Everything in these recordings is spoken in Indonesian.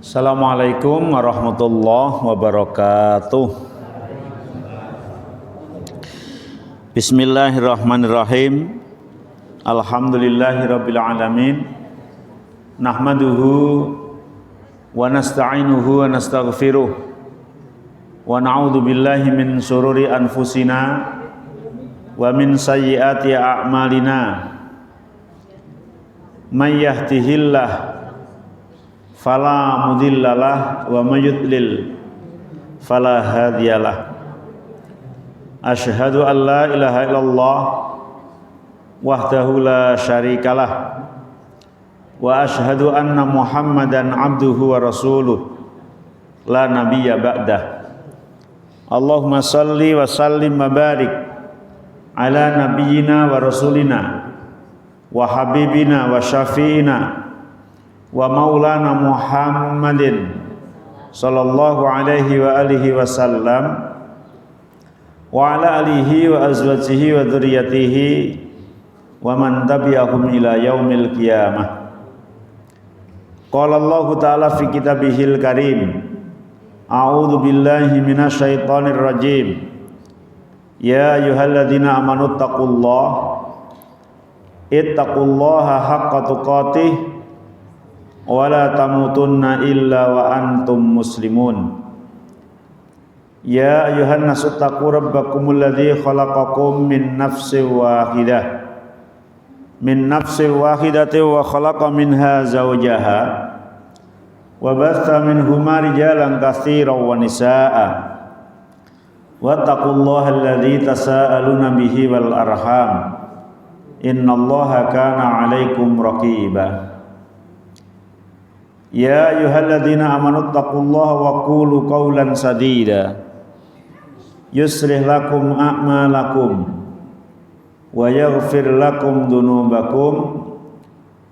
Assalamualaikum warahmatullahi wabarakatuh. Bismillahirrahmanirrahim. Alhamdulillahirabbil alamin. Nahmaduhu wa nasta'inuhu wa nastaghfiruh. Wa na'udzu billahi min syururi anfusina wa min sayyiati a'malina. May yahdihillahu fala mudhillalah wa may yudlil fala hadiyalah. Asyhadu an la ilaha illallah wahdahu la syarikalah wa asyhadu anna Muhammadan abduhu wa rasuluh la nabiyya ba'dah. Allahumma salli wa sallim wa barik ala nabiyyina wa rasulina wa habibina wa syafi'ina wa maulana Muhammadin sallallahu alaihi wa alihi wasallam wa ala alihi wa azwajihi wa dzurriyyatihi wa man tabi'ahum ila yaumil qiyamah. Qala Allah ta'ala fi kitabihil karim, a'udzu billahi minasyaitonir rajim. Ya ayyuhalladzina amanu ittaqullaha haqqa tuqatih wa la tamutunna illa wa antum muslimun. Ya ayyuhan nasu taqu rabbakumul ladzi khalaqakum min nafsin wahidatin wa khalaqa minha zawjaha wa batha minhuma rijalan katsiran wa nisaa'a wattaqullaha alladzi tasaaluna bihi wal arham innallaha kana 'alaikum raqiba. Ya ayyuhalladzina amanu taqullaha wa qulu qawlan sadida yuslih lakum a'malakum wa yaghfir lakum dhunubakum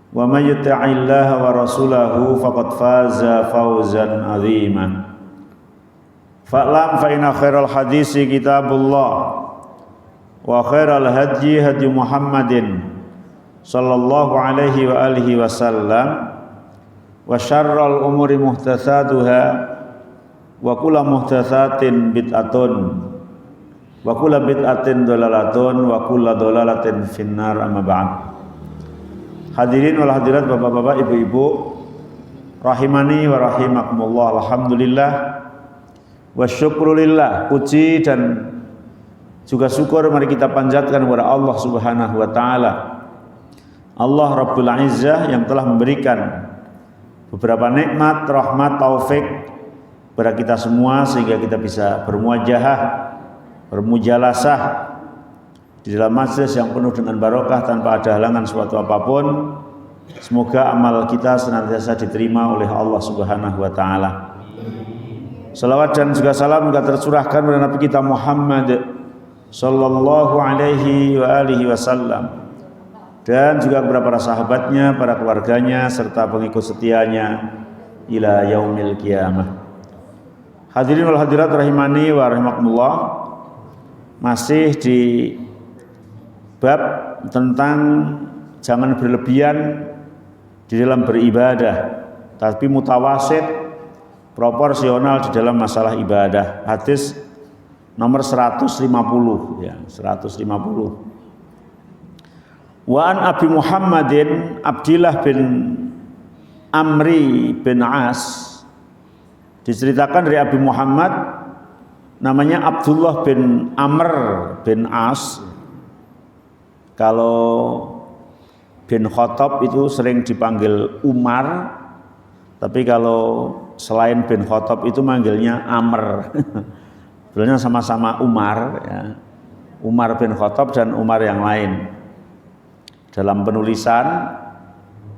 wa may yuti'illaha wa rasulahu faqad faza fawzan 'azima. Fa'lam fa inna khairal hadisi kitabullah wa khairal hadyi hadyu Muhammadin sallallahu alaihi wa alihi wasallam wa syarrul umuri muhdatsatuha wa kullu muhdatsatin bid'atun wa kullu bid'atin dhalalatun wa kullu dhalalatin finnar, amma ba'd. Hadirin wal hadirat, bapak-bapak, ibu-ibu, rahimani wa rahimakumullah. Alhamdulillah wa syukrulillah, puji dan juga syukur mari kita panjatkan kepada Allah Subhanahu wa taala, Allah Rabbul Izzah, yang telah memberikan beberapa nikmat, rahmat, taufik kepada kita semua sehingga kita bisa bermuajahah, bermujalasah di dalam majlis yang penuh dengan barokah tanpa ada halangan suatu apapun. Semoga amal kita senantiasa diterima oleh Allah Subhanahu wa taala. Salawat dan juga salam juga tercurahkan kepada Nabi kita Muhammad sallallahu alaihi wa alihi wasallam dan juga kepada para sahabatnya, para keluarganya serta pengikut setianya ila yaumil qiyamah. Hadirin wal hadirat rahimani wa rahimakumullah, masih di bab tentang jangan berlebihan di dalam beribadah, tapi mutawasid, proporsional di dalam masalah ibadah. Hadis nomor 150 ya, 150. Wa an Abi Muhammadin Abdillah bin Amri bin As, diceritakan dari Abi Muhammad namanya Abdullah bin Amr bin As. Kalau bin Khattab itu sering dipanggil Umar, tapi kalau selain bin Khattab itu manggilnya Amr. Sebenarnya sama-sama Umar ya. Umar bin Khattab dan Umar yang lain. Dalam penulisan,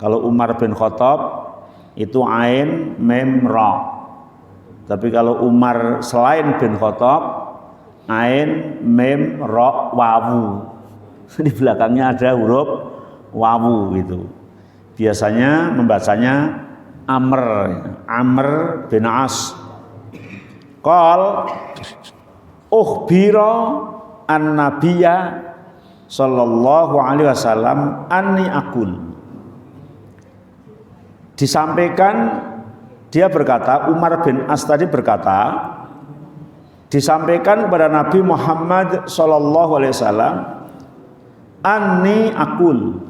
kalau Umar bin Khattab itu ain mim ra. Tapi kalau Umar selain bin Khattab, ain mim ra wawu. Di belakangnya ada huruf wawu gitu. Biasanya membacanya Amr bin As. Qal ukhbira an-nabiyya sallallahu alaihi wasallam anni akul. Disampaikan dia berkata, Umar bin As tadi berkata, disampaikan kepada Nabi Muhammad SAW, anni akul,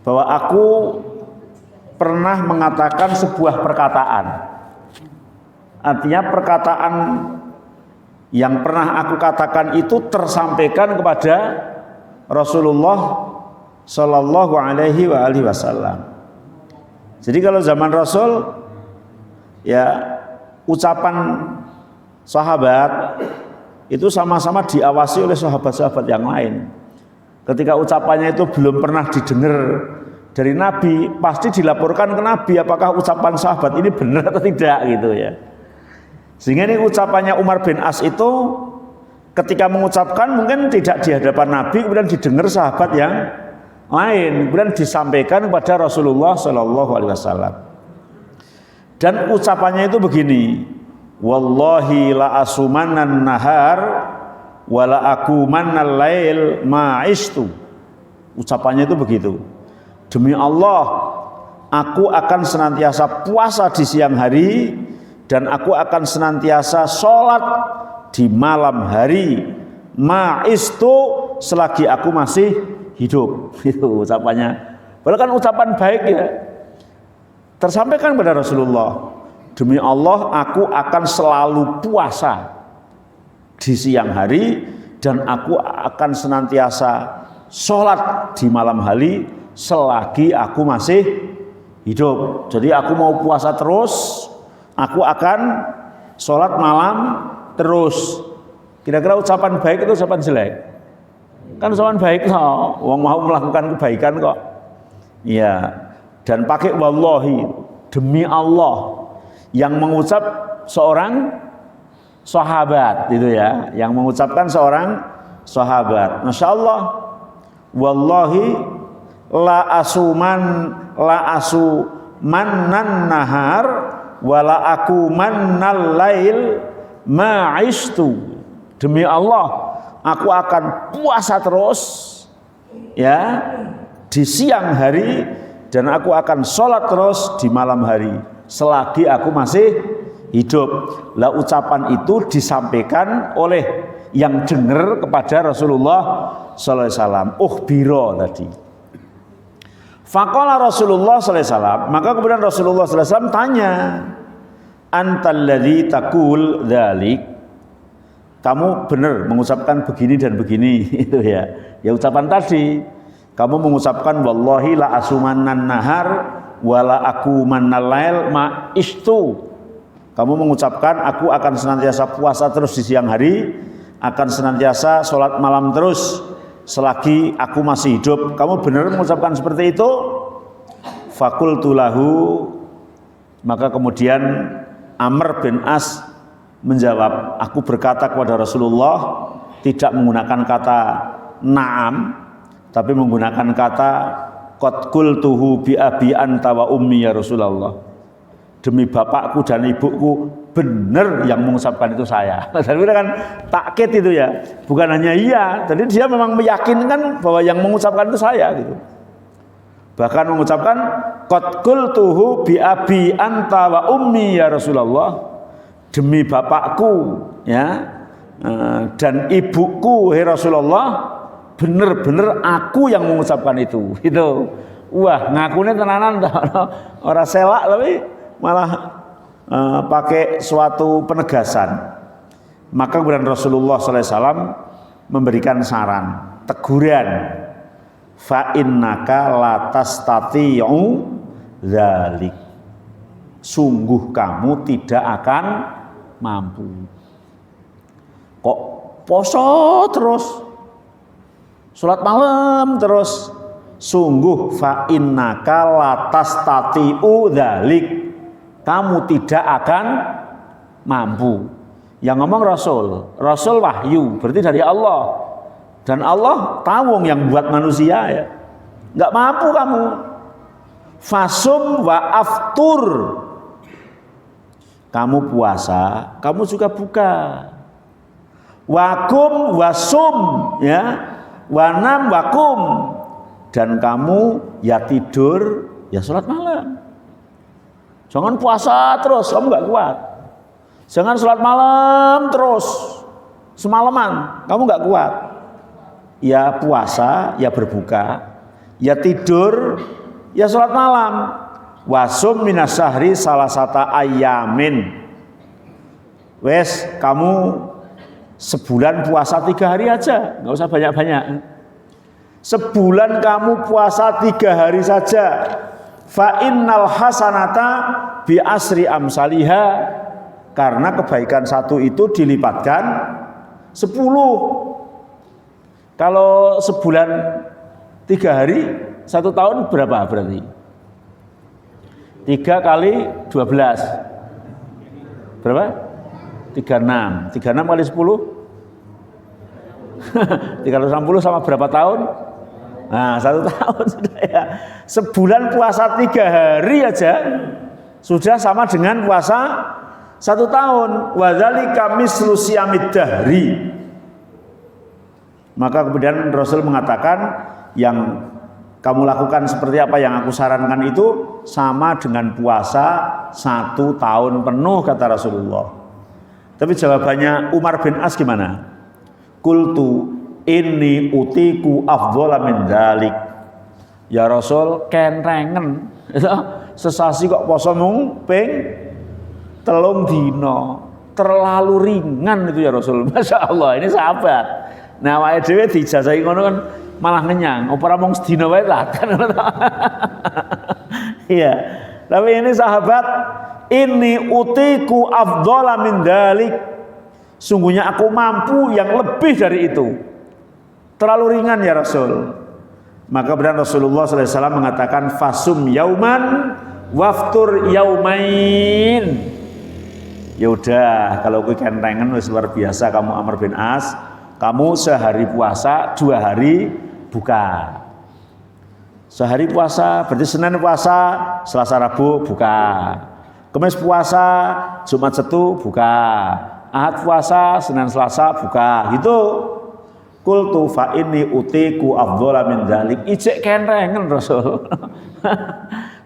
bahwa aku pernah mengatakan sebuah perkataan. Artinya perkataan yang pernah aku katakan itu tersampaikan kepada Rasulullah Sallallahu Alaihi Wasallam. Jadi kalau zaman Rasul, ya ucapan sahabat itu sama-sama diawasi oleh sahabat-sahabat yang lain. Ketika ucapannya itu belum pernah didengar dari Nabi, pasti dilaporkan ke Nabi apakah ucapan sahabat ini benar atau tidak gitu ya. Sehingga ini ucapannya Umar bin As itu ketika mengucapkan mungkin tidak di hadapan Nabi, kemudian didengar sahabat yang lain, kemudian disampaikan kepada Rasulullah Shallallahu Alaihi Wasallam. Dan ucapannya itu begini, wallahi la asumanan nahar wala akumanal lail ma'istu. Ucapannya itu begitu. Demi Allah, aku akan senantiasa puasa di siang hari dan aku akan senantiasa sholat di malam hari. Ma'istu, selagi aku masih hidup. Itu ucapannya. Padahal kan ucapan baik ya. Tersampaikan kepada Rasulullah, demi Allah aku akan selalu puasa di siang hari dan aku akan senantiasa sholat di malam hari selagi aku masih hidup. Jadi aku mau puasa terus, aku akan sholat malam terus. Kira-kira ucapan baik itu ucapan jelek? Kan ucapan baik kok, wong mau melakukan kebaikan kok. Iya. Dan pakai wallahi, demi Allah, yang mengucap seorang sahabat itu ya, yang mengucapkan seorang sahabat. Masya Allah, wallahi la asumannan nahar wala aku mannal lail ma'istu. Demi Allah, aku akan puasa terus ya di siang hari dan aku akan sholat terus di malam hari selagi aku masih hidup. Lah ucapan itu disampaikan oleh yang dengar kepada Rasulullah sallallahu alaihi wasallam. Ukhbiro tadi. Faqala Rasulullah sallallahu alaihi wasallam, maka kemudian Rasulullah sallallahu alaihi wasallam tanya, antal ladzi taqul dzalik. Kamu benar mengucapkan begini dan begini itu ya. Ya ucapan tadi. Kamu mengucapkan wallahi la asumanan nahar wala aku manalail ma istu. Kamu mengucapkan aku akan senantiasa puasa terus di siang hari, akan senantiasa sholat malam terus selagi aku masih hidup. Kamu benar mengucapkan seperti itu? Fakultu lahu, maka kemudian Amr bin As menjawab, aku berkata kepada Rasulullah tidak menggunakan kata na'am, tapi menggunakan kata qad qultuhu bi abi anta wa ummi ya Rasulullah. Demi bapakku dan ibuku, benar yang mengucapkan itu saya. Dan itu kan takkid itu ya, bukan hanya iya. Jadi dia memang meyakinkan bahwa yang mengucapkan itu saya gitu. Bahkan mengucapkan qad qultuhu bi abi anta wa ummi ya Rasulullah. Demi bapakku ya dan ibuku hai Rasulullah, bener-bener aku yang mengucapkan itu. Itu. Wah, ngakune tenanan ora selak tapi malah pakai suatu penegasan. Maka kemudian Rasulullah sallallahu alaihi wasallam memberikan saran, teguran. Fa innaka la tastati'u dzalik. Sungguh kamu tidak akan mampu. Kok poso terus? Salat malam terus, sungguh fa innaka latastati'u dzalik, kamu tidak akan mampu. Yang ngomong Rasul wahyu, berarti dari Allah. Dan Allah tahu yang buat manusia ya. Enggak mampu kamu. Fasum wa aftur. Kamu puasa, kamu juga buka. Wakum wasum ya. Wanam wakum, dan kamu ya tidur ya sholat malam. Jangan puasa terus, kamu nggak kuat. Jangan sholat malam terus, semalaman, kamu nggak kuat. Ya puasa, ya berbuka, ya tidur, ya sholat malam. Wasum minas syahri salasata ayamin. Wes, kamu sebulan puasa 3 hari aja, nggak usah banyak-banyak. Sebulan kamu puasa 3 hari saja. Fa innal hasanata bi asri amsaliha, karena kebaikan 1 itu dilipatkan 10. Kalau sebulan 3 hari 1 tahun berapa berarti? 3 kali 12 berapa? 36. 36 kali 10 360 sama berapa tahun? Nah, 1 tahun sudah ya. Sebulan puasa 3 hari aja sudah sama dengan puasa 1 tahun. Wadzalika mislu siyamid dahri. Maka kemudian Rasul mengatakan, yang kamu lakukan seperti apa yang aku sarankan itu sama dengan puasa 1 tahun penuh, kata Rasulullah. Tapi jawabannya Umar bin As gimana? Qultu inni utiku afdhala min dzalik. Ya Rasul, kenrengen. Sesasi kok poso mung ping 3 dina. Terlalu ringan itu ya Rasul. Masya Allah, ini sahabat. Nah, awake dhewe dijajahi ngono kan malah ngenyang. Ora mung sedina wae lah kan. Iya. Tapi ini sahabat, ini utiku afdhala min dzalik. Sungguhnya aku mampu yang lebih dari itu. Terlalu ringan ya Rasul. Maka kemudian Rasulullah SAW mengatakan fasum yauman waftur yaumain. Ya udah, kalau kowe kentengen wis luar biasa kamu Amr bin As, kamu sehari puasa 2 hari buka. Sehari puasa berarti Senin puasa, Selasa Rabu buka. Kamis puasa, Jumat Sabtu buka. Ahad puasa, Senin Selasa buka. Gitu. Qultu fa inni utiku afdhala min dzalik. Ijek kenrengen Rasul.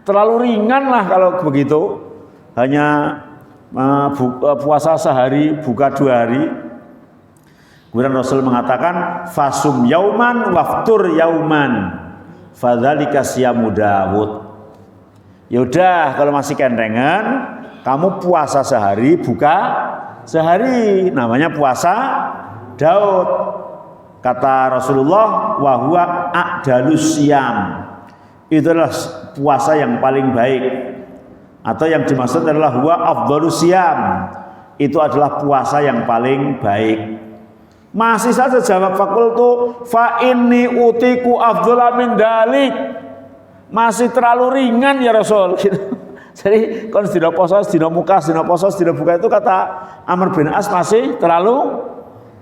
Terlalu ringan lah kalau begitu. Hanya puasa sehari, buka 2 hari. Kemudian Rasul mengatakan fasum yauman waftur yauman. Fadzalika siyamu Daud. Ya udah, kalau masih kenrengan, kamu puasa sehari, buka sehari. Namanya puasa Daud. Kata Rasulullah, wa huwa a'dalus siyam. Itu adalah puasa yang paling baik. Atau yang dimaksud adalah huwa afdhalus siyam. Itu adalah puasa yang paling baik. Masih saja jawab fakultu fa inni utiku afdhala min dalik. Masih terlalu ringan ya Rasul. Jadi kalau sedina poso, sedina muka, sedina poso, sedina buka itu kata Amr bin As masih terlalu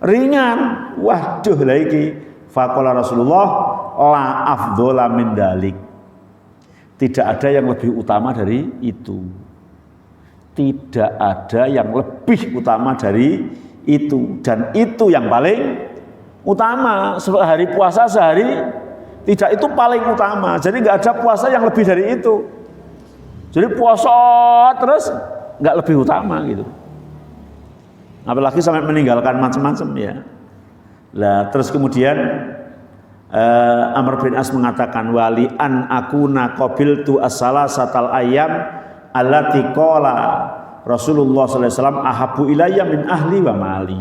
ringan. Waduh lah iki. Faqala Rasulullah la afdhala min dalik. Tidak ada yang lebih utama dari itu. Tidak ada yang lebih utama dari itu. Dan itu yang paling utama. Sehari puasa sehari, tidak, itu paling utama. Jadi nggak ada puasa yang lebih dari itu. Jadi puasa terus nggak lebih utama gitu. Apalagi sampai meninggalkan macam-macam ya. Lah terus kemudian Amr bin As mengatakan wali an akuna qabiltu as-salasatal ayyam allati qala Rasulullah sallallahu alaihi wasallam ahabbu ilayya min ahli wa mali.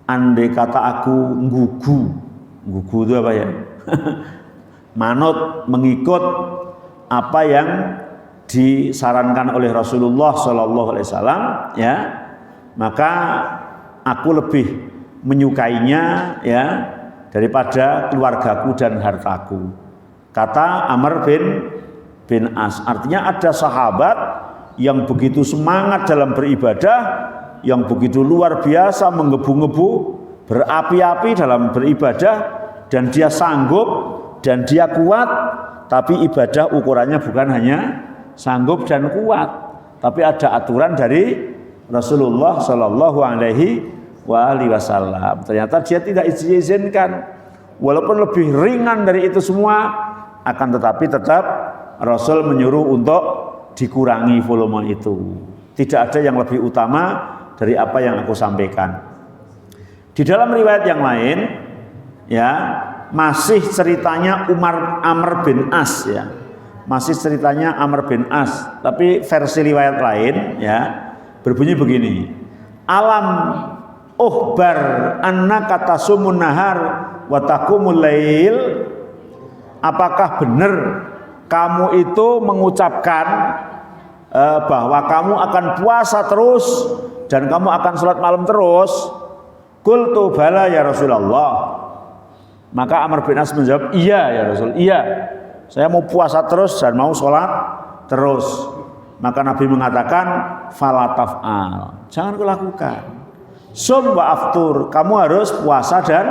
Andai kata aku nggugu itu apa ya? Manut, mengikut apa yang disarankan oleh Rasulullah sallallahu alaihi wasallam ya, maka aku lebih menyukainya ya daripada keluargaku dan hartaku. Kata Amr bin As. Artinya ada sahabat yang begitu semangat dalam beribadah, yang begitu luar biasa menggebu-gebu, berapi-api dalam beribadah, dan dia sanggup dan dia kuat. Tapi ibadah ukurannya bukan hanya sanggup dan kuat, tapi ada aturan dari Rasulullah Shallallahu Alaihi Wasallam. Ternyata dia tidak izinkan, walaupun lebih ringan dari itu semua, akan tetapi tetap Rasul menyuruh untuk dikurangi volume itu. Tidak ada yang lebih utama dari apa yang aku sampaikan. Di dalam riwayat yang lain, ya, masih ceritanya Amr bin As, ya. Masih ceritanya Amr bin As, tapi versi riwayat lain, ya, berbunyi begini. Alam ukhbar annaka tasumun nahar wa taqumul lail. Apakah benar kamu itu mengucapkan bahwa kamu akan puasa terus dan kamu akan sholat malam terus? Qultu bala ya Rasulullah. Maka Amr bin As menjawab, iya ya Rasul, iya. Saya mau puasa terus dan mau sholat terus. Maka Nabi mengatakan, fala taf'al, jangan kau lakukan. Sum wa aftur, kamu harus puasa dan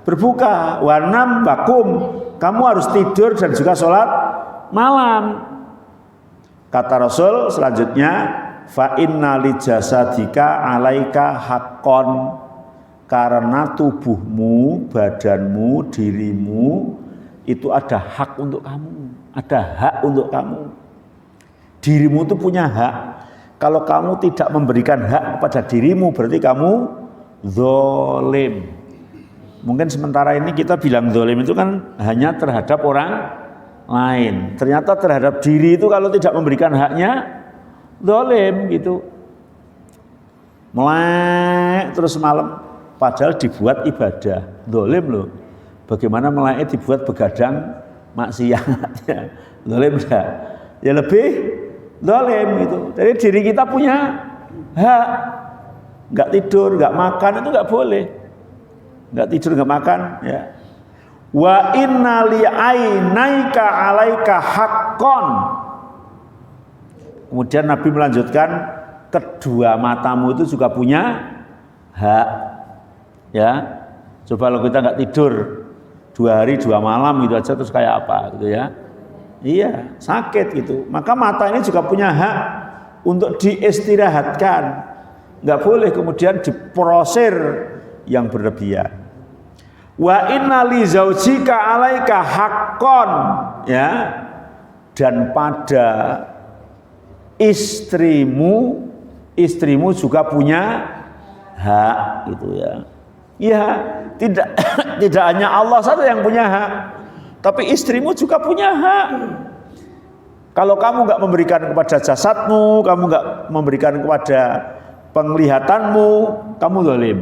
berbuka. Wa nam bakum, kamu harus tidur dan juga sholat malam. Kata Rasul selanjutnya, fa inna li jasadika alaika haqqon, karena tubuhmu, badanmu, dirimu itu ada hak untuk kamu, ada hak untuk kamu. Dirimu itu punya hak. Kalau kamu tidak memberikan hak kepada dirimu, berarti kamu zalim. Mungkin sementara ini kita bilang zalim itu kan hanya terhadap orang lain. Ternyata terhadap diri itu kalau tidak memberikan haknya, zalim gitu. Melek terus malam, padahal dibuat ibadah, zalim loh. Bagaimana melek dibuat begadang maksiat, ya, zalim enggak? Ya lebih zalim gitu. Jadi diri kita punya hak, nggak tidur, nggak makan itu nggak boleh, nggak tidur, nggak makan, ya. Wa inna li ainaika alaika haqqon. Kemudian Nabi melanjutkan, kedua matamu itu juga punya hak, ya. Coba kalau kita nggak tidur 2 hari 2 malam gitu aja, terus kayak apa gitu, ya. Iya, sakit gitu. Maka mata ini juga punya hak untuk diistirahatkan. Nggak boleh kemudian diprosir yang berlebihan. Wa inna li zaujika alaika haqqon, ya. Dan pada istrimu juga punya hak gitu, ya. Ya, tidak hanya Allah saja yang punya hak, tapi istrimu juga punya hak. Kalau kamu nggak memberikan kepada jasadmu, kamu nggak memberikan kepada penglihatanmu, kamu zalim.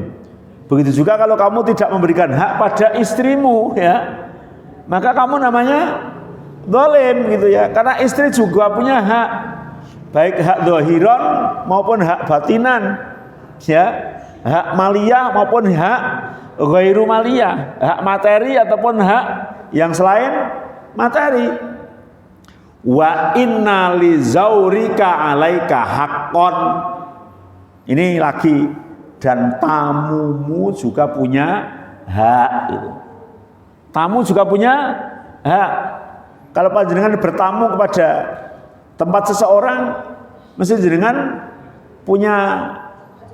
Begitu juga kalau kamu tidak memberikan hak pada istrimu, ya, maka kamu namanya zalim gitu, ya. Karena istri juga punya hak, baik hak zahiran maupun hak batinan, ya. Hak maliyah maupun hak ghairu maliyah, hak materi ataupun hak yang selain materi. Wa inna li zaurika alaika haqqon. Ini lagi, dan tamumu juga punya hak gitu. Tamu juga punya hak. Kalau panjenengan bertamu kepada tempat seseorang, mesti jenengan punya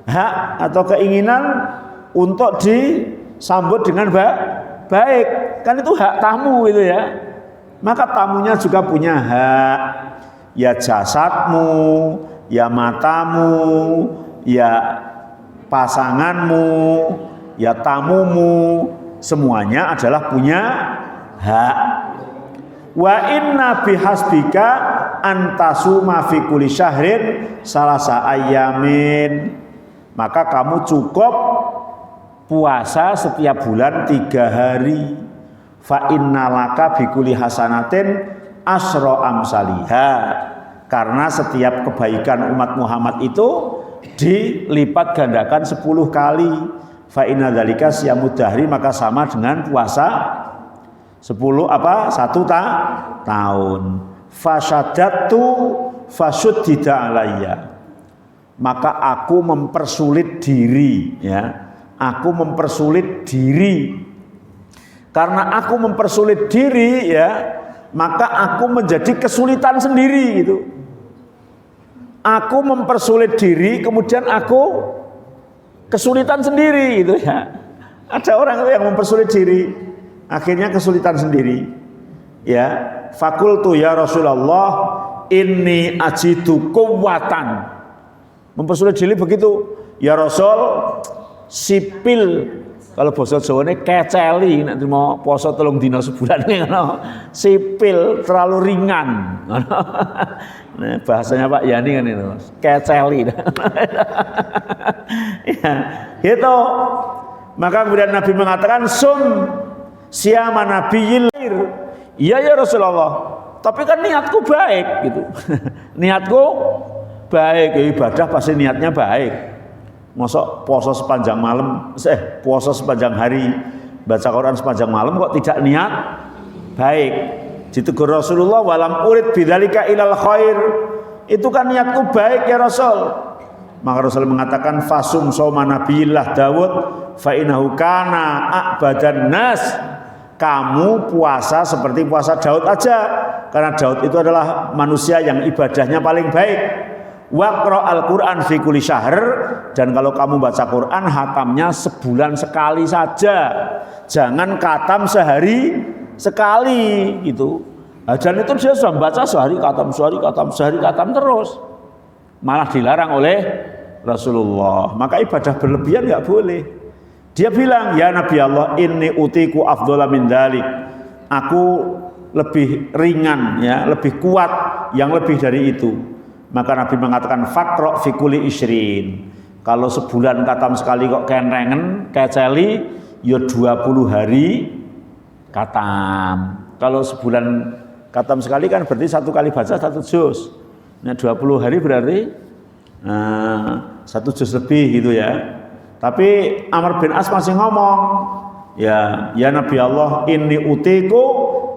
hak atau keinginan untuk disambut dengan baik. Kan itu hak tamu itu, ya. Maka tamunya juga punya hak, ya jasadmu, ya matamu, ya pasanganmu, ya tamumu, semuanya adalah punya hak. Wa inna bihasbika antasuma fi kulli syahrin salasa ayamin. Maka kamu cukup puasa setiap bulan 3 hari. Fa innalaka bi kulli hasanatin asra amsaliha. Karena setiap kebaikan umat Muhammad itu dilipat gandakan 10 kali. Fa inna dzalika siyamud dahri, maka sama dengan puasa 1 tahun. Fasyadatu fashuddida alayya. Maka aku mempersulit diri, ya. Aku mempersulit diri. Karena aku mempersulit diri, ya, maka aku menjadi kesulitan sendiri gitu. Aku mempersulit diri, kemudian aku kesulitan sendiri gitu, ya. Ada orang yang mempersulit diri, akhirnya kesulitan sendiri. Ya, fakultu ya Rasulullah, inni ajidu kuwatan. Mempersulit diri begitu. Ya Rasul, sipil kalau basa Jawane keceli nek trimo poso 3 dina sebulan ngono. Sipil terlalu ringan. Nah, bahasanya Pak Yani kan itu. Keceli. Ya, gitu. Maka kemudian Nabi mengatakan sum siyama nabiyil. Iya ya Rasulullah. Tapi kan niatku baik gitu. Niatku baik, ya ibadah pasti niatnya baik. Masa puasa sepanjang malam, puasa sepanjang hari, baca Quran sepanjang malam kok tidak niat baik. Ditegur Rasulullah walam urid bidzalika ilal khair. Itu kan niatku baik ya Rasul. Maka Rasul mengatakan fasum soma nabiyillah Daud fa innahu kana a'badan nas. Kamu puasa seperti puasa Daud aja, karena Daud itu adalah manusia yang ibadahnya paling baik. Waqra al-Quran fi kulli syahr, dan kalau kamu baca Quran hatamnya sebulan sekali saja, jangan khatam sehari sekali gitu. Dan itu dia sudah baca sehari khatam terus, malah dilarang oleh Rasulullah. Maka ibadah berlebihan nggak boleh. Dia bilang, ya Nabi Allah, inni utiku afdhala min dzalik. Aku lebih ringan, ya, lebih kuat yang lebih dari itu. Maka Nabi mengatakan faqra fi kulli isrin. Kalau sebulan khatam sekali kok kenrengen, keceli, ya 20 hari khatam. Kalau sebulan khatam sekali kan berarti 1 kali baca 1 juz. Nah 20 hari berarti 1 juz lebih gitu ya. Tapi Amr bin As masih ngomong, ya Nabi Allah, inni utiku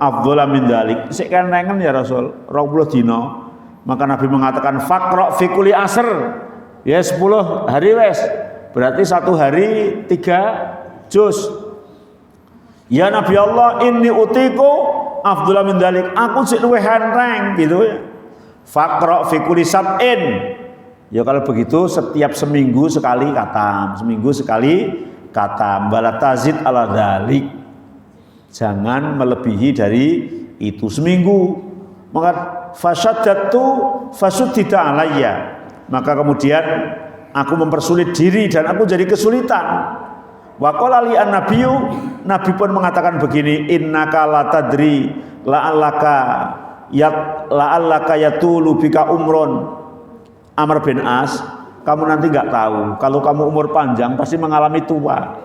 afdhala min dzalik. Sik kenrengen ya Rasul, 20 dina. Maka Nabi mengatakan faqra fi kulli asr. Ya 10 hari wes. Berarti 1 hari 3 juz. Ya Nabi Allah, inni utiku afdhala min dzalik. Aku sik luwih enreng gitu ya. Faqra fi kulli sab'in. Ya kalau begitu setiap seminggu sekali khatam, seminggu sekali khatam. Wala tazid ala dzalik. Jangan melebihi dari itu seminggu. Maka fasyaddatu fasuddida alayya. Maka kemudian aku mempersulit diri dan aku jadi kesulitan. Wa qala li an-nabiyyu, Nabi pun mengatakan begini, innaka la tadri la'allaka yatulu bika umrun. Amr bin As, kamu nanti nggak tahu. Kalau kamu umur panjang pasti mengalami tua.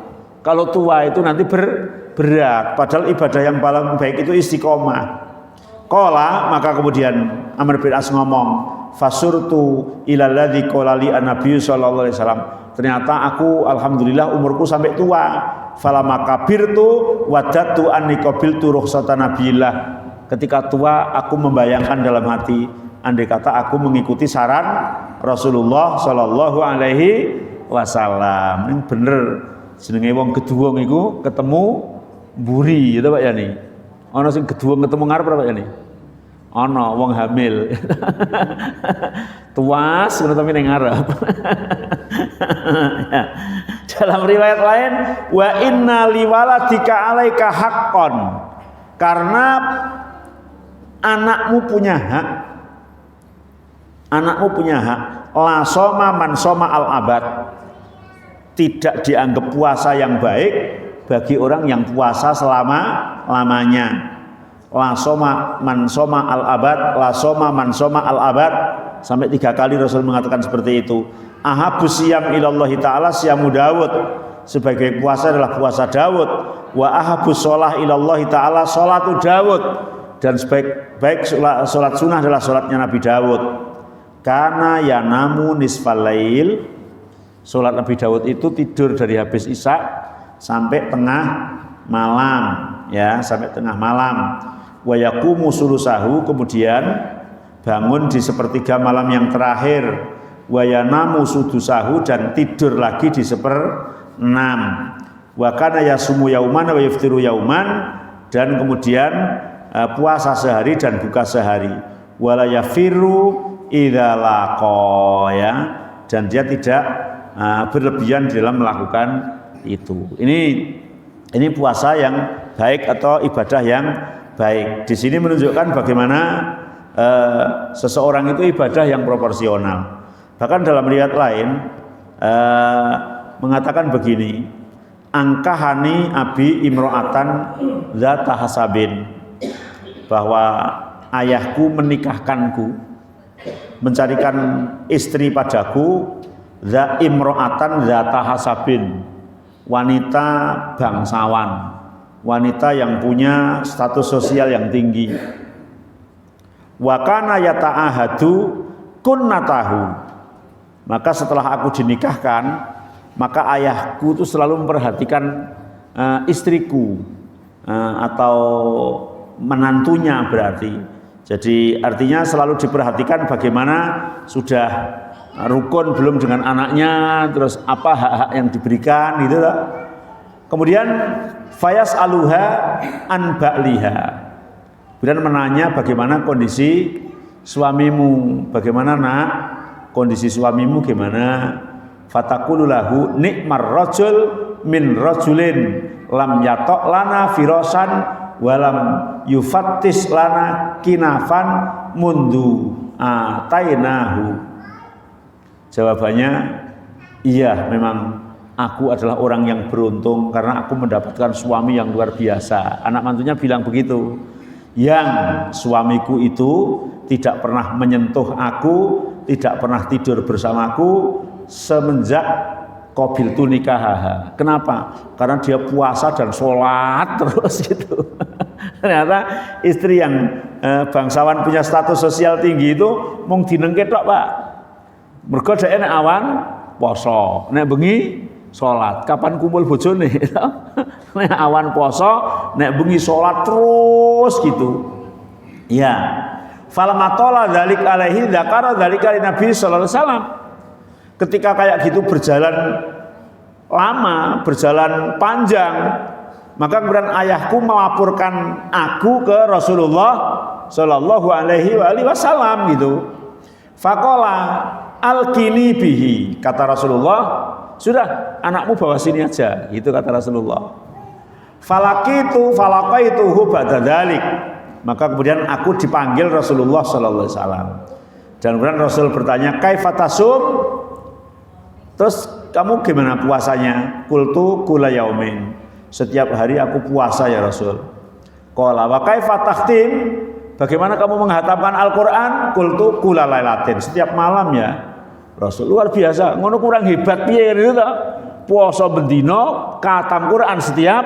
Kalau tua itu nanti berat. Padahal ibadah yang paling baik itu istiqomah. Qala, maka kemudian Amr bin As ngomong, fasurtu ilal ladzi qala li an-nabiy sallallahu alaihi wasallam. Ternyata aku alhamdulillah umurku sampai tua. Falama kabirtu wadatu anni qabiltu rukhsatan nabiyillah. Ketika tua aku membayangkan dalam hati, andai kata aku mengikuti saran Rasulullah sallallahu alaihi wasallam. Ini bener jenenge wong geduwong iku ketemu mburi, gitu Pak Yani. Ana sing geduwong ketemu ngarep Pak Yani. Ana wong hamil. Tuas ngono tapi ning ngarep. Dalam riwayat lain, wa inna liwaladika alaika haqqan. Karena anakmu punya hak. Anakmu punya hak. La soma man soma al abad. Tidak dianggap puasa yang baik bagi orang yang puasa selama-lamanya. La soma man soma al abad, la soma man soma al abad. Sampai 3 kali Rasul mengatakan seperti itu. Ahabus siyam ilallahi ta'ala siyamu Daud. Sebagai puasa adalah puasa Daud. Wa ahabus sholah ilallahi ta'ala sholatu Daud. Dan sebaik sholat sunnah adalah sholatnya Nabi Daud. Karena yanamu nisfal lail. Sholat Nabi Daud itu tidur dari habis isya sampai tengah malam, ya, sampai tengah malam. Wa yaqumu sulusahu, kemudian bangun di sepertiga malam yang terakhir. Wa yanamu sudusahu, dan tidur lagi di 1/6. Wa kana yasumu yauman wa yaftiru yauman, dan kemudian puasa sehari dan buka sehari. Wala yafiru idza laqa, ya, dan dia tidak berlebihan dalam melakukan itu. Ini puasa yang baik atau ibadah yang baik. Di sini menunjukkan bagaimana seseorang itu ibadah yang proporsional. Bahkan dalam riwayat lain mengatakan begini, angkahani abi imro'atan dzata hasabin, bahwa ayahku menikahkanku, mencarikan istri padaku, za imro'atan dzata hasabin, wanita bangsawan, wanita yang punya status sosial yang tinggi. Wa kana yata'ahadu kunnatahu, maka setelah aku dinikahkan, maka ayahku itu selalu memperhatikan istriku atau menantunya berarti. Jadi artinya selalu diperhatikan bagaimana sudah rukun belum dengan anaknya, terus apa hak-hak yang diberikan gitu loh. Kemudian fayas aluha an ba'liha, kemudian menanya bagaimana kondisi suamimu, bagaimana nak kondisi suamimu gimana. Fataqulu lahu nikmar rajul min rajulin lam yatok lana firosan walam yufattis lana kinafan mundu atainahu. Jawabannya, iya memang aku adalah orang yang beruntung karena aku mendapatkan suami yang luar biasa. Anak mantunya bilang begitu, yang suamiku itu tidak pernah menyentuh aku, tidak pernah tidur bersamaku semenjak qabiltu nikahaha. Kenapa? Karena dia puasa dan sholat terus gitu. Ternyata istri yang bangsawan punya status sosial tinggi itu mung dinengke tok, Pak. Mergo dhek nek awan poso, nek bengi sholat. Kapan kumpul bojone? Nek awan poso, nek bengi sholat terus gitu. Ya. Falamatola dzalik alaihi dzakara dzalika Nabi sallallahu alaihi wasallam. Ketika kayak gitu berjalan lama, berjalan panjang, maka kemudian ayahku melaporkan aku ke Rasulullah Shallallahu Alaihi Wasallam gitu. Fakola al-kini bihi, kata Rasulullah, sudah anakmu bawa sini aja, gitu kata Rasulullah. Falaqaituhu ba'da dzalik, maka kemudian aku dipanggil Rasulullah Shallallahu Alaihi Wasallam. Dan kemudian Rasul bertanya, kaifatasum? Terus kamu gimana puasanya? Qultu kula yaumin. Setiap hari aku puasa ya Rasul. Qala wa kaifa takhtim? Bagaimana kamu menghatamkan Al-Qur'an? Qultu kula lailatin. Setiap malam ya Rasul. Luar biasa. Ngono kurang hebat piye gitu ta? Puasa bendino, khatam Quran setiap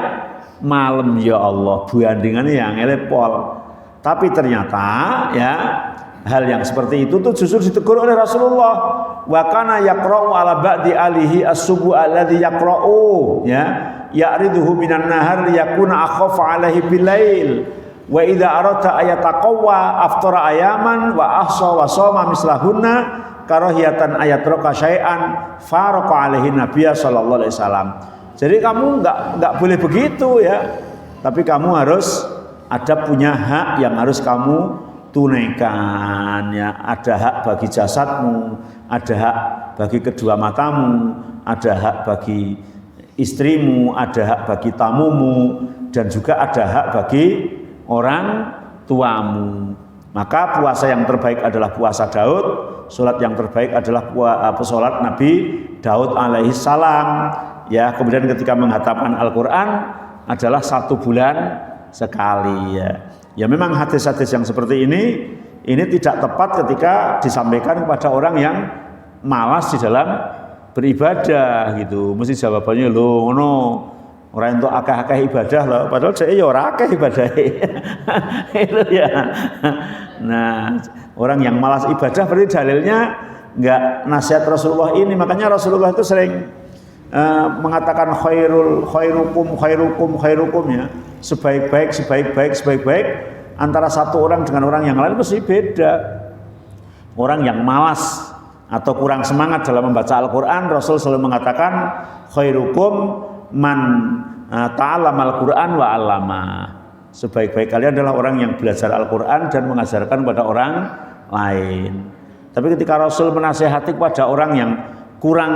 malam ya Allah. Bandingannya yang elepol. Tapi ternyata ya hal yang seperti itu tuh justru ditegur oleh Rasulullah. Wa kana yaqra'u ala ba'di alihi as-subuh alladhi yaqra'u ya ya'riduhu minan nahar liyakuna akhafa alaihi bilail wa idza arata ayataqawwa aftara ayaman wa ahsa wa shoma mislahunna karahiyatan ayatroka syai'an farqa alaihi nabiyya sallallahu alaihi wasallam. Jadi kamu enggak boleh begitu ya. Tapi kamu harus ada punya hak yang harus kamu tunaikan ya. Ada hak bagi jasadmu, ada hak bagi kedua matamu, ada hak bagi istrimu, ada hak bagi tamumu, dan juga ada hak bagi orang tuamu. Maka puasa yang terbaik adalah puasa Daud, sholat yang terbaik adalah sholat Nabi Daud alaihi salam. Ya, kemudian ketika menghatamkan Al-Quran adalah 1 bulan sekali ya. Ya memang hadis-hadis yang seperti ini tidak tepat ketika disampaikan kepada orang yang malas di dalam beribadah gitu. Mesti jawabannya lho ngono. Ora entuk akeh-akeh ibadah lho, padahal dhek ya ora akeh ibadahe. Itu ya. Nah, orang yang malas ibadah berarti dalilnya enggak nasihat Rasulullah ini. Makanya Rasulullah itu sering mengatakan khairukum ya. Sebaik-baik antara satu orang dengan orang yang lain pasti beda. Orang yang malas atau kurang semangat dalam membaca Al-Quran, Rasul selalu mengatakan khairukum man ta'allamal Quran wa 'allama. Sebaik-baik kalian adalah orang yang belajar Al-Quran dan mengajarkan kepada orang lain. Tapi ketika Rasul menasihati kepada orang yang kurang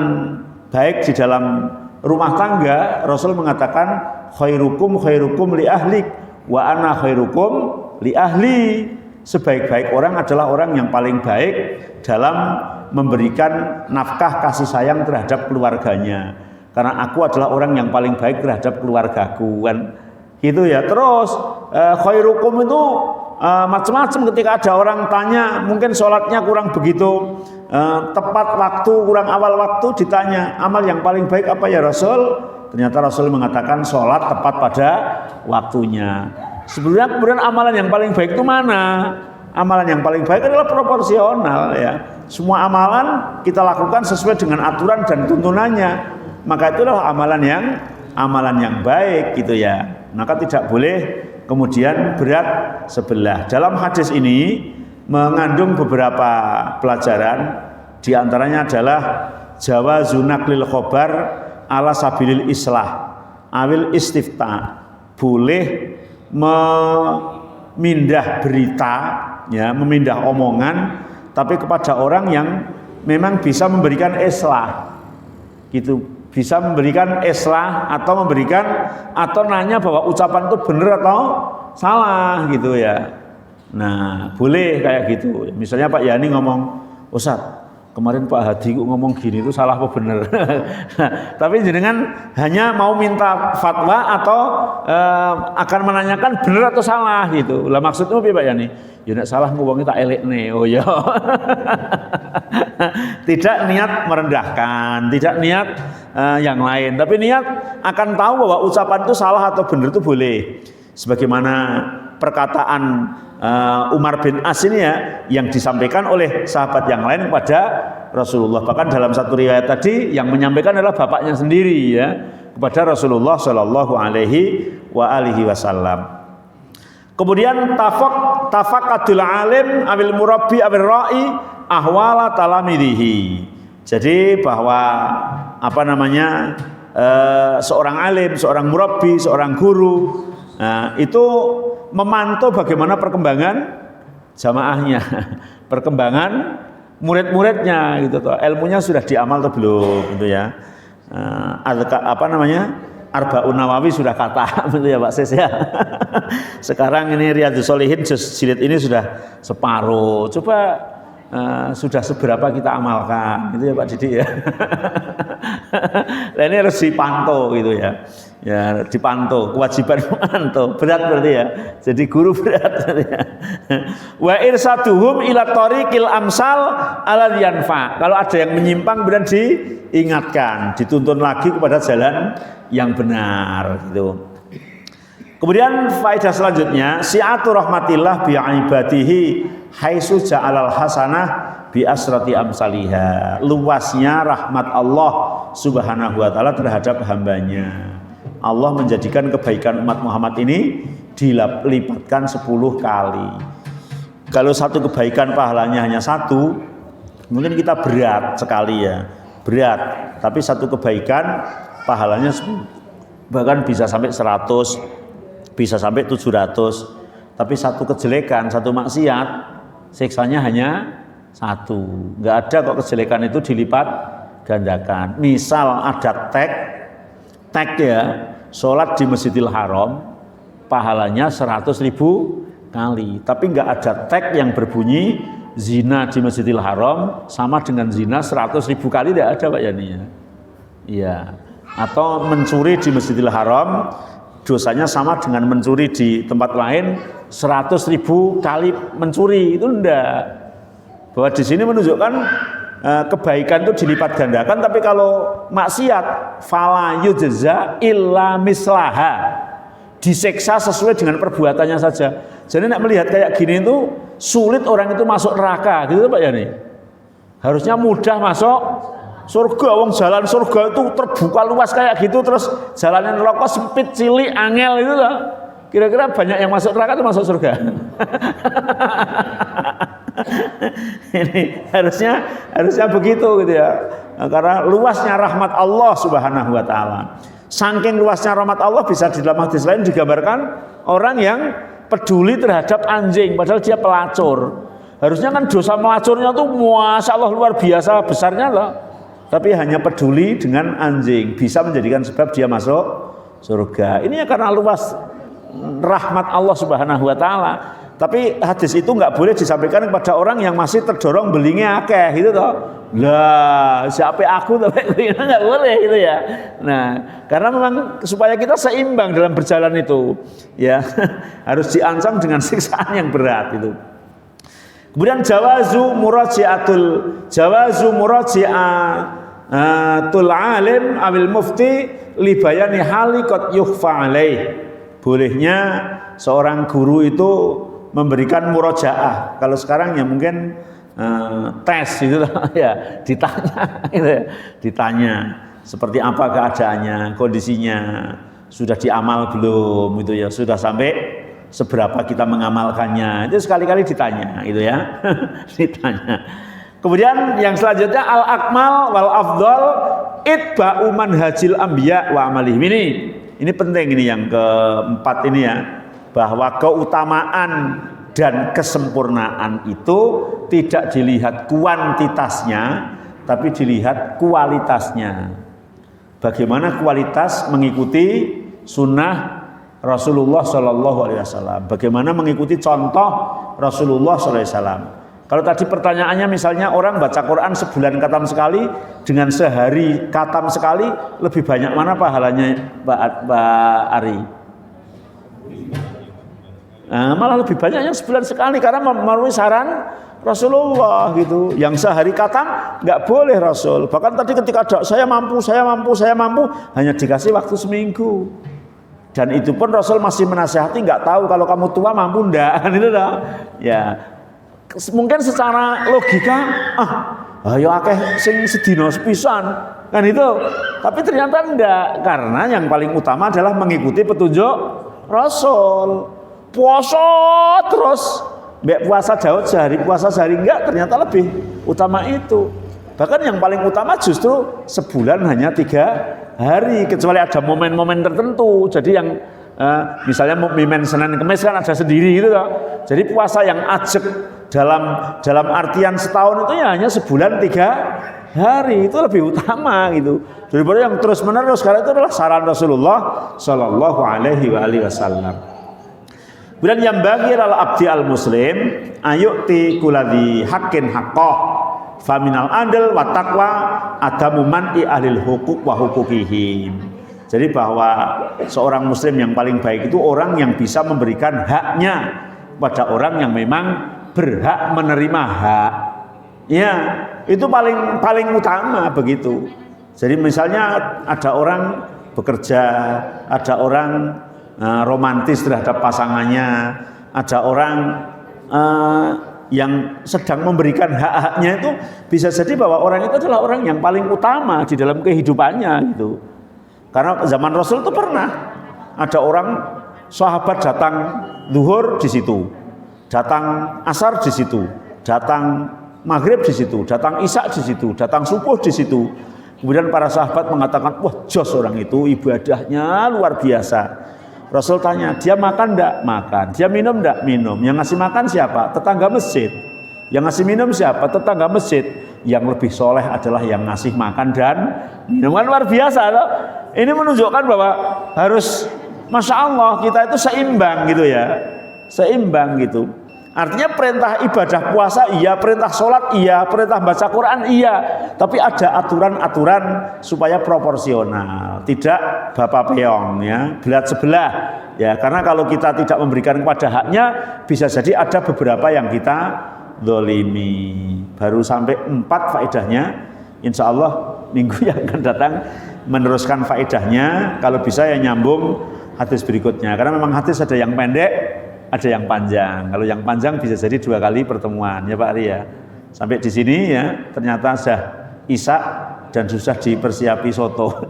baik di dalam rumah tangga, Rasul mengatakan khairukum li ahlik wa ana khairukum li ahli. Sebaik-baik orang adalah orang yang paling baik dalam memberikan nafkah kasih sayang terhadap keluarganya. Karena aku adalah orang yang paling baik terhadap keluargaku kan. Gitu ya. Terus khairukum itu macam-macam. Ketika ada orang tanya, mungkin sholatnya kurang begitu tepat waktu, kurang awal waktu, ditanya amal yang paling baik apa ya Rasul? Ternyata Rasul mengatakan sholat tepat pada waktunya. Sebenarnya kemudian amalan yang paling baik itu mana? Amalan yang paling baik adalah proporsional ya. Semua amalan kita lakukan sesuai dengan aturan dan tuntunannya. Maka itulah amalan yang baik gitu ya. Maka tidak boleh kemudian berat sebelah. Dalam hadis ini mengandung beberapa pelajaran. Di antaranya adalah jawazu naqlil khobar ala sabilil islah awil istifta. Boleh memindah berita ya, memindah omongan tapi kepada orang yang memang bisa memberikan islah gitu, bisa memberikan islah atau nanya bahwa ucapan itu benar atau salah gitu ya. Nah boleh kayak gitu. Misalnya Pak Yani ngomong, Ustadz kemarin Pak Hadi ngomong gini itu salah apa benar? Tapi jenengan hanya mau minta fatwa atau akan menanyakan benar atau salah gitu. Lah maksudnya apa Pak Yani? Ya nek salah ngomongnya tak elekne. Oh ya. Tidak niat merendahkan, tidak niat yang lain, tapi niat akan tahu bahwa ucapan itu salah atau benar itu boleh. Sebagaimana perkataan Umar bin As ini ya, yang disampaikan oleh sahabat yang lain kepada Rasulullah. Bahkan dalam satu riwayat tadi yang menyampaikan adalah bapaknya sendiri ya, kepada Rasulullah Shallallahu Alaihi Wasallam. Kemudian tafaqadul alim awil murabbi awil ra'i ahwala talamidihi. Jadi bahwa seorang alim, seorang murabbi, seorang guru itu memantau bagaimana perkembangan jamaahnya, perkembangan murid-muridnya gitu toh. Ilmunya sudah diamal atau belum gitu ya. Arba'un Nawawi sudah kata gitu ya Pak Sis ya. Sekarang ini Riyadhus Shalihin jilid ini sudah separuh. Coba sudah seberapa kita amalkan gitu ya Pak Didi ya. Nah ini harus dipantau gitu ya. Ya dipantau, kewajiban memantau, berat berarti ya. Jadi guru berat berarti ya. Wa irsaduhum ila tariqil amsal ala yanfa. Kalau ada yang menyimpang kemudian diingatkan, dituntun lagi kepada jalan yang benar gitu. Kemudian faedah selanjutnya, si'atu rahmatillah bi ibadihi haitsu ja'alal hasanah bi asrati amsalihha. Luasnya rahmat Allah Subhanahu wa taala terhadap hambanya. Allah menjadikan kebaikan umat Muhammad ini dilipatkan 10 kali. Kalau satu kebaikan pahalanya hanya 1, mungkin kita berat sekali ya, berat. Tapi satu kebaikan pahalanya 10, bahkan bisa sampai 100, bisa sampai 700. Tapi satu kejelekan, satu maksiat, siksanya hanya 1. Nggak ada kok kejelekan itu dilipat gandakan. Misal ada tag ya, sholat di Masjidil Haram pahalanya 100.000 kali, tapi nggak ada tag yang berbunyi zina di Masjidil Haram sama dengan zina 100.000 kali, tidak ada Pak Yani ya. Iya. Atau mencuri di Masjidil Haram dosanya sama dengan mencuri di tempat lain 100.000 kali mencuri, itu enggak. Bahwa di sini menunjukkan kebaikan itu dilipat gandakan, tapi kalau maksiat fala yujza illa mislaha, disiksa sesuai dengan perbuatannya saja. Jadi nak melihat kayak gini itu sulit orang itu masuk neraka gitu Pak Yani. Harusnya mudah masuk surga, wong jalan surga itu terbuka luas kayak gitu, terus jalannya neraka sempit cilik angel itu lah. Kira-kira banyak yang masuk neraka itu masuk surga. Ini harusnya begitu gitu ya. Karena luasnya rahmat Allah Subhanahu wa taala. Saking luasnya rahmat Allah bisa di dalam hadis lain digambarkan orang yang peduli terhadap anjing padahal dia pelacur. Harusnya kan dosa melacurnya tuh Masya Allah luar biasa besarnya loh. Tapi hanya peduli dengan anjing bisa menjadikan sebab dia masuk surga. Ini ya karena luas rahmat Allah Subhanahu wa taala. Tapi hadis itu nggak boleh disampaikan kepada orang yang masih terdorong belingnya akeh gitu toh. Lah, siapa aku tapi nggak boleh gitu ya. Nah, karena memang supaya kita seimbang dalam berjalan itu, ya harus diancam dengan siksaan yang berat itu. Kemudian jawazu muraji'atul alim awil mufti li bayani hali qad yukhfa alaih. Bolehnya seorang guru itu memberikan murojaah. Kalau sekarang ya mungkin tes gitu ya, ditanya seperti apa keadaannya, kondisinya, sudah diamal belum gitu ya, sudah sampai seberapa kita mengamalkannya. Itu sekali-kali ditanya gitu ya. Ditanya. Kemudian yang selanjutnya al-akmal wal afdal itba'u manhajil anbiya wa amalihim. Ini penting ini yang keempat ini ya, bahwa keutamaan dan kesempurnaan itu tidak dilihat kuantitasnya, tapi dilihat kualitasnya. Bagaimana kualitas mengikuti sunnah Rasulullah Shallallahu Alaihi Wasallam? Bagaimana mengikuti contoh Rasulullah Shallallahu Alaihi Wasallam? Kalau tadi pertanyaannya misalnya orang baca Quran sebulan khatam sekali dengan sehari khatam sekali, lebih banyak mana pahalanya Pak Ari? Nah, malah lebih banyak yang sebulan sekali karena memenuhi saran Rasulullah gitu. Yang sehari khatam nggak boleh Rasul. Bahkan tadi ketika ada saya mampu, hanya dikasih waktu seminggu. Dan itu pun Rasul masih menasihati, nggak tahu kalau kamu tua mampu ndak kan itu dah. Ya. Mungkin secara logika ayo akeh sing sedina sepisan kan itu. Tapi ternyata enggak, karena yang paling utama adalah mengikuti petunjuk Rasul. Puasa terus, mbak puasa Daud sehari, puasa sehari enggak, ternyata lebih utama itu. Bahkan yang paling utama justru sebulan hanya 3 hari, kecuali ada momen-momen tertentu. Jadi yang misalnya momen Senin Kemis kan ada sendiri gitu loh. Jadi puasa yang ajek dalam artian setahun itu ya hanya sebulan 3 hari, itu lebih utama gitu daripada yang terus menerus, karena itu adalah saran Rasulullah Shallallahu Alaihi Wasallam. Kemudian yang bagi al abdi al muslim ayu'ti kuladi hakin haqqah faminal adl wa taqwa adamu man'i ahlil hukuk wa hukukihim. Jadi bahwa seorang muslim yang paling baik itu orang yang bisa memberikan haknya pada orang yang memang berhak menerima hak. Ya, itu paling utama begitu. Jadi misalnya ada orang bekerja, ada orang romantis terhadap pasangannya, ada orang yang sedang memberikan hak-haknya, itu bisa jadi bahwa orang itu adalah orang yang paling utama di dalam kehidupannya gitu. Karena zaman Rasul itu pernah ada orang sahabat datang zuhur di situ, datang asar di situ, datang maghrib di situ, datang isya di situ, datang subuh di situ. Kemudian para sahabat mengatakan, wah jos orang itu ibadahnya luar biasa. Rasul tanya, dia makan enggak? Makan. Dia minum enggak? Minum. Yang ngasih makan siapa? Tetangga masjid. Yang ngasih minum siapa? Tetangga masjid. Yang lebih soleh adalah yang ngasih makan dan minum. Kan luar biasa loh. Ini menunjukkan bahwa harus, Masya Allah, kita itu seimbang gitu ya. Seimbang gitu. Artinya perintah ibadah puasa iya, perintah sholat iya, perintah baca Quran iya, tapi ada aturan-aturan supaya proporsional, tidak bapak peong ya, belat sebelah ya. Karena kalau kita tidak memberikan kepada haknya, bisa jadi ada beberapa yang kita zalimi. Baru sampai 4 faedahnya, insya Allah minggu yang akan datang meneruskan faedahnya. Kalau bisa ya nyambung hadis berikutnya, karena memang hadis ada yang pendek, ada yang panjang. Kalau yang panjang bisa jadi 2 kali pertemuan ya Pak Ari ya. Sampai di sini ya, ternyata sudah isya dan susah dipersiapi soto.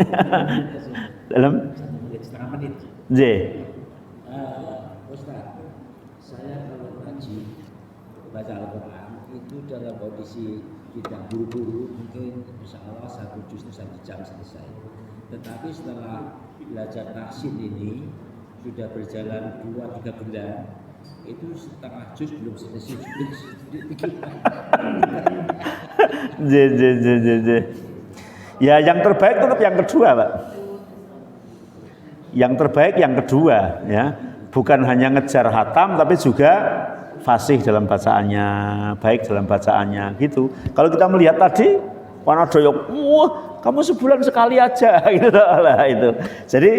Dalam setengah menit. Ustaz, saya kalau ngaji baca Al-Quran itu dalam kondisi tidak buru-buru, mungkin insya Allah 1 juz itu 1 jam selesai. Tetapi setelah belajar tahsin ini sudah berjalan 2-3 bulan, itu setengah juz belum selesai. Ya yang terbaik tetap yang kedua Pak. Yang terbaik yang kedua ya, bukan hanya ngejar hatam tapi juga fasih dalam bacaannya, baik dalam bacaannya gitu. Kalau kita melihat tadi warna doyok, wah kamu sebulan sekali aja gitu lah itu. Jadi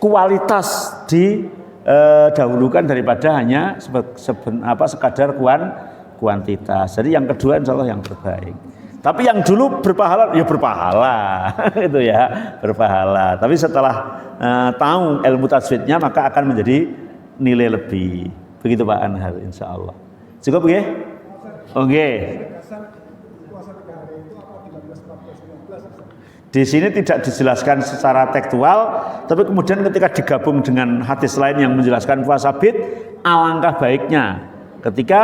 kualitas didahulukan daripada hanya sekadar kuantitas. Jadi yang kedua insya Allah yang terbaik. Tapi yang dulu berpahala ya berpahala itu ya berpahala. Tapi setelah tahu ilmu tajwidnya maka akan menjadi nilai lebih. Begitu Pak Anhar insya Allah. Cukup ya? Oke. Di sini tidak dijelaskan secara tekstual, tapi kemudian ketika digabung dengan hadis lain yang menjelaskan puasa bid, alangkah baiknya ketika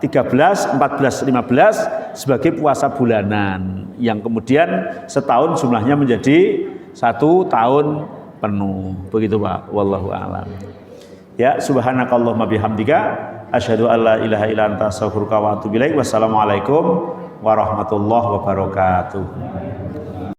13, 14, 15 sebagai puasa bulanan yang kemudian setahun jumlahnya menjadi 1 tahun penuh. Begitu Pak. Wallahu a'lam. Ya, subhanakallahumma bihamdika asyhadu an la ilaha illa anta astaghfiruka wa atubu ilaik. Wassalamualaikum warahmatullahi wabarakatuh.